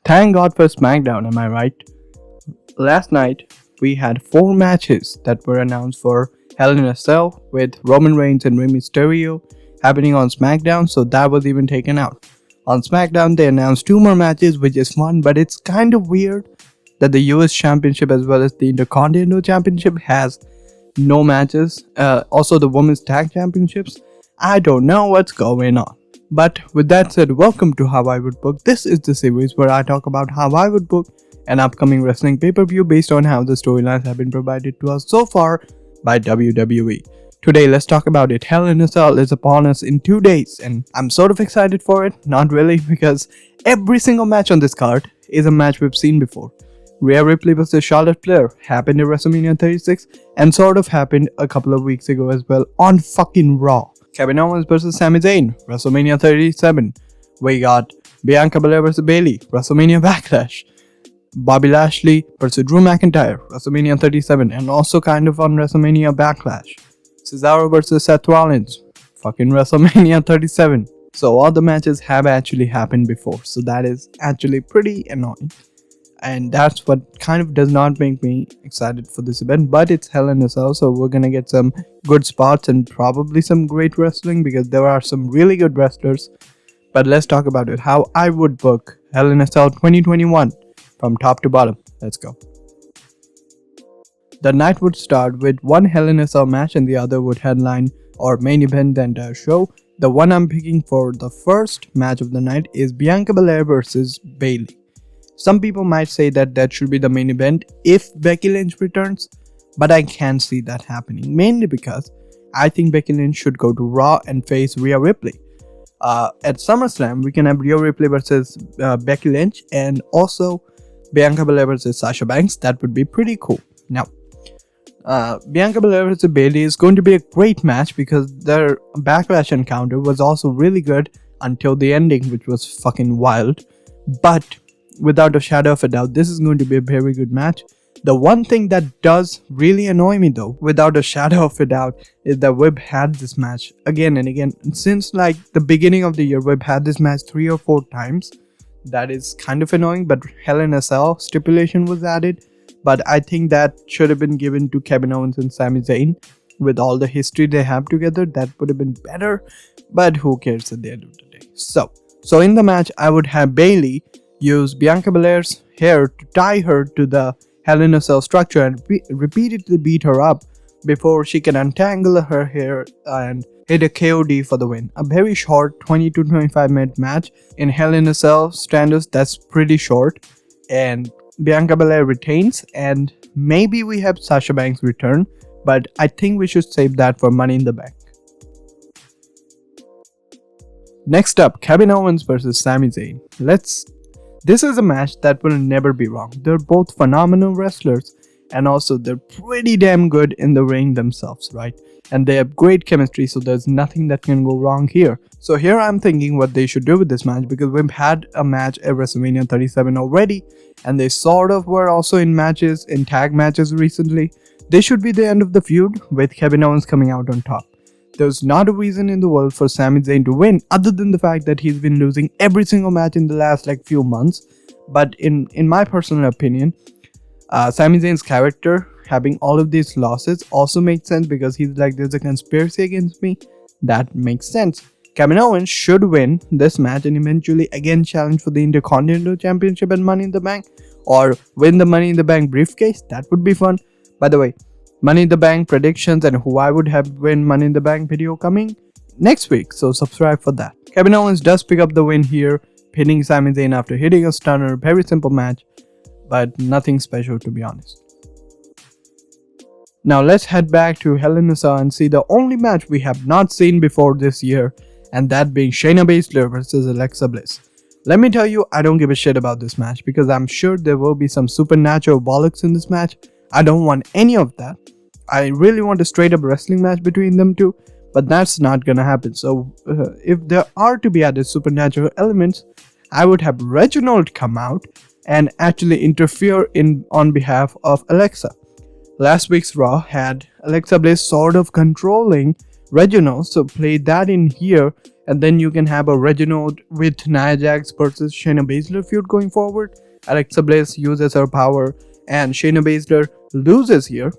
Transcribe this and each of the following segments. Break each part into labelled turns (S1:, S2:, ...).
S1: Thank God for Smackdown, am I right? Last night, we had 4 matches that were announced for Hell in a Cell with Roman Reigns and Rey Mysterio happening on Smackdown, so that was even taken out. On Smackdown, they announced 2 more matches, which is fun, but it's kind of weird that the US Championship as well as the Intercontinental Championship has no matches. Also, the Women's Tag Championships. I don't know what's going on. But with that said, welcome to How I Would Book. This is the series where I talk about how I would book an upcoming wrestling pay-per-view based on how the storylines have been provided to us so far by WWE. Today, let's talk about it. Hell in a Cell is upon us in 2 days, and I'm sort of excited for it. Not really, because every single match on this card is a match we've seen before. Rhea Ripley vs Charlotte Flair happened at WrestleMania 36 and sort of happened a couple of weeks ago as well on fucking Raw. Kevin Owens vs Sami Zayn, WrestleMania 37. We got Bianca Belair vs Bayley, WrestleMania Backlash. Bobby Lashley vs Drew McIntyre, WrestleMania 37, and also kind of on WrestleMania Backlash. Cesaro vs Seth Rollins, fucking WrestleMania 37. So all the matches have actually happened before, so that is actually pretty annoying. And that's what kind of does not make me excited for this event, but it's Hell in a Cell, so we're gonna get some good spots and probably some great wrestling because there are some really good wrestlers. But let's talk about it. How I would book Hell in a Cell 2021 from top to bottom. Let's go. The night would start with one Hell in a Cell match and the other would headline or main event the entire show. The one I'm picking for the first match of the night is Bianca Belair vs Bayley. Some people might say that that should be the main event if Becky Lynch returns, but I can't see that happening, mainly because I think Becky Lynch should go to Raw and face Rhea Ripley. At SummerSlam, we can have Rhea Ripley versus Becky Lynch and also Bianca Belair versus Sasha Banks. That would be pretty cool. Now, Bianca Belair versus Bayley is going to be a great match because their Backlash encounter was also really good until the ending, which was fucking wild. But without a shadow of a doubt, this is going to be a very good match. The one thing that does really annoy me though, without a shadow of a doubt, is that we've had this match again and again. Since like the beginning of the year, we've had this match 3 or 4 times. That is kind of annoying, but Hell in a Cell stipulation was added. But I think that should have been given to Kevin Owens and Sami Zayn. With all the history they have together, that would have been better. But who cares at the end of the day. So in the match, I would have Bayley use Bianca Belair's hair to tie her to the Hell in a Cell structure and repeatedly beat her up before she can untangle her hair and hit a KOD for the win. A very short 20 to 25 minute match in Hell in a Cell standards, that's pretty short. And Bianca Belair retains and maybe we have Sasha Banks return, but I think we should save that for Money in the Bank. Next up, Kevin Owens vs Sami Zayn. This is a match that will never be wrong. They're both phenomenal wrestlers and also they're pretty damn good in the ring themselves, right? And they have great chemistry, so there's nothing that can go wrong here. So here I'm thinking what they should do with this match, because we've had a match at WrestleMania 37 already and they sort of were also in tag matches recently. This should be the end of the feud with Kevin Owens coming out on top. There's not a reason in the world for Sami Zayn to win other than the fact that he's been losing every single match in the last few months. But in my personal opinion, Sami Zayn's character having all of these losses also makes sense because he's like, there's a conspiracy against me. That makes sense. Kevin Owens should win this match and eventually again challenge for the Intercontinental Championship and Money in the Bank, or win the Money in the Bank briefcase. That would be fun. By the way, Money in the Bank predictions and who I would have win Money in the Bank video coming next week, so subscribe for that. Kevin Owens does pick up the win here, pinning Sami Zayn after hitting a stunner. Very simple match, but nothing special to be honest. Now let's head back to Hell in a Cell and see the only match we have not seen before this year, and that being Shayna Baszler versus Alexa Bliss. Let me tell you, I don't give a shit about this match because I'm sure there will be some supernatural bollocks in this match. I don't want any of that. I really want a straight up wrestling match between them two, but that's not gonna happen. So if there are to be added supernatural elements, I would have Reginald come out and actually interfere on behalf of Alexa. Last week's Raw had Alexa Bliss sort of controlling Reginald, so play that in here and then you can have a Reginald with Nia Jax versus Shayna Baszler feud going forward. Alexa Bliss uses her power and Shayna Baszler loses here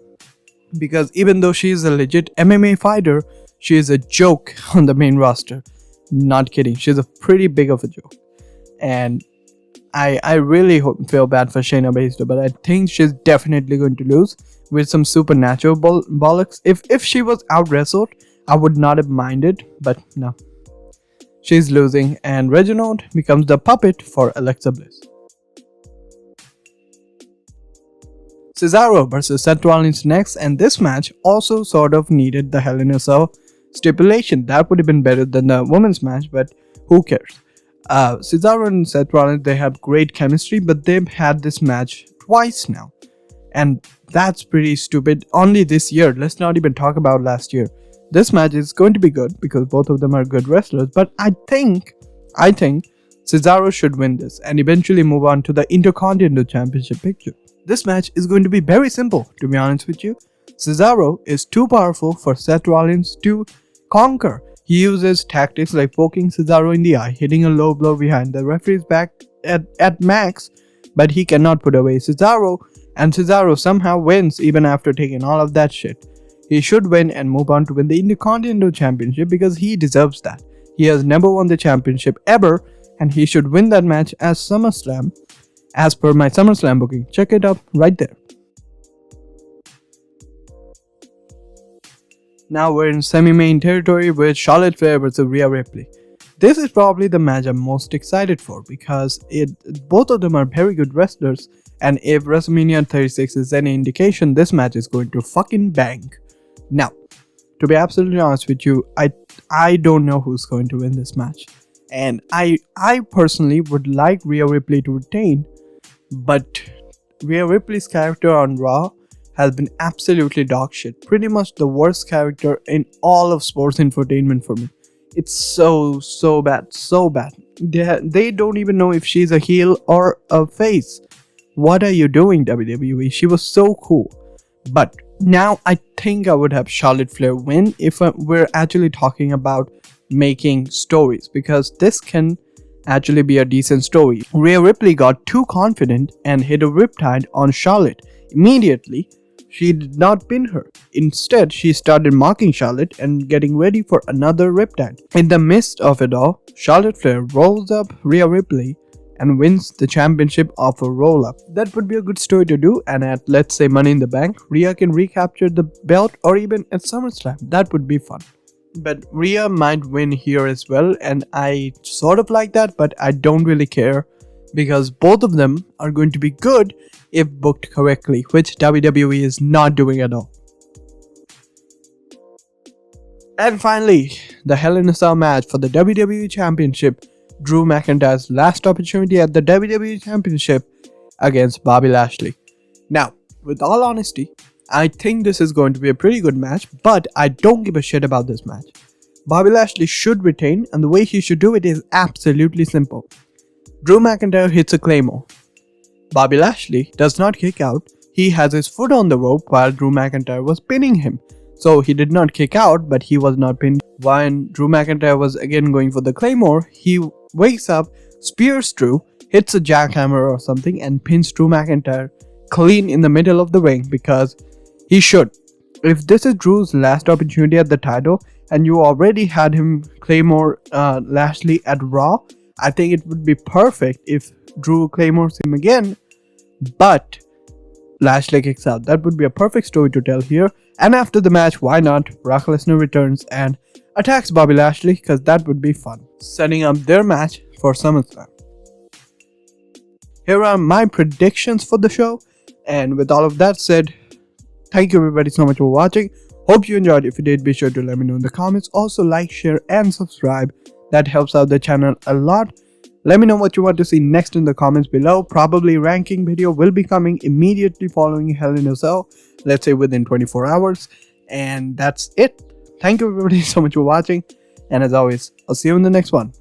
S1: because even though she is a legit MMA fighter, she is a joke on the main roster. Not kidding, she's a pretty big of a joke. And I really feel bad for Shayna Baszler, but I think she's definitely going to lose with some supernatural bollocks. If she was out wrestled, I would not have minded, but no. She's losing and Reginald becomes the puppet for Alexa Bliss. Cesaro versus Seth Rollins next, and this match also sort of needed the Hell in a Cell stipulation. That would have been better than the women's match, but who cares? Cesaro and Seth Rollins, they have great chemistry, but they've had this match twice now. And that's pretty stupid. Only this year. Let's not even talk about last year. This match is going to be good because both of them are good wrestlers, but I think Cesaro should win this and eventually move on to the Intercontinental Championship picture. This match is going to be very simple, to be honest with you. Cesaro is too powerful for Seth Rollins to conquer. He uses tactics like poking Cesaro in the eye, hitting a low blow behind the referee's back at max, but he cannot put away Cesaro, and Cesaro somehow wins even after taking all of that shit. He should win and move on to win the Intercontinental Championship because he deserves that. He has never won the championship ever, and he should win that match as Summerslam, as per my Summerslam booking. Check it out right there. Now we're in semi-main territory with Charlotte Flair versus Rhea Ripley. This is probably the match I'm most excited for because both of them are very good wrestlers, and if WrestleMania 36 is any indication, this match is going to fucking bang. Now, to be absolutely honest with you, I don't know who's going to win this match, and I personally would like Rhea Ripley to retain, but Rhea Ripley's character on Raw has been absolutely dog shit. Pretty much the worst character in all of sports infotainment for me. It's so bad, so bad. They don't even know if she's a heel or a face. What are you doing, WWE? She was so cool. But now I think I would have Charlotte Flair win if we're actually talking about making stories, because this can actually be a decent story. Rhea Ripley got too confident and hit a riptide on Charlotte. Immediately, she did not pin her. Instead, she started mocking Charlotte and getting ready for another riptide. In the midst of it all, Charlotte Flair rolls up Rhea Ripley and wins the championship off a roll-up. That would be a good story to do, and at, let's say, Money in the Bank, Rhea can recapture the belt, or even at SummerSlam. That would be fun. But Rhea might win here as well, and I sort of like that, but I don't really care because both of them are going to be good if booked correctly, which WWE is not doing at all. And finally, the Hell in a Cell match for the WWE Championship. Drew McIntyre's last opportunity at the WWE Championship against Bobby Lashley. Now, with all honesty, I think this is going to be a pretty good match, but I don't give a shit about this match. Bobby Lashley should retain, and the way he should do it is absolutely simple. Drew McIntyre hits a Claymore. Bobby Lashley does not kick out. He has his foot on the rope while Drew McIntyre was pinning him. So he did not kick out, but he was not pinned. When Drew McIntyre was again going for the Claymore, he wakes up, spears Drew, hits a jackhammer or something, and pins Drew McIntyre clean in the middle of the ring, because he should. If this is Drew's last opportunity at the title and you already had him Claymore Lashley at Raw, I think it would be perfect if Drew claymores him again, but Lashley kicks out. That would be a perfect story to tell here. And after the match, why not? Brock Lesnar returns and attacks Bobby Lashley, because that would be fun. Setting up their match for SummerSlam. Here are my predictions for the show. And with all of that said, thank you everybody so much for watching. Hope you enjoyed. If you did, be sure to let me know in the comments. Also like, share and subscribe. That helps out the channel a lot. Let me know what you want to see next in the comments below. Probably ranking video will be coming immediately following Hell in a Cell. Let's say within 24 hours. And that's it. Thank you everybody so much for watching. And as always, I'll see you in the next one.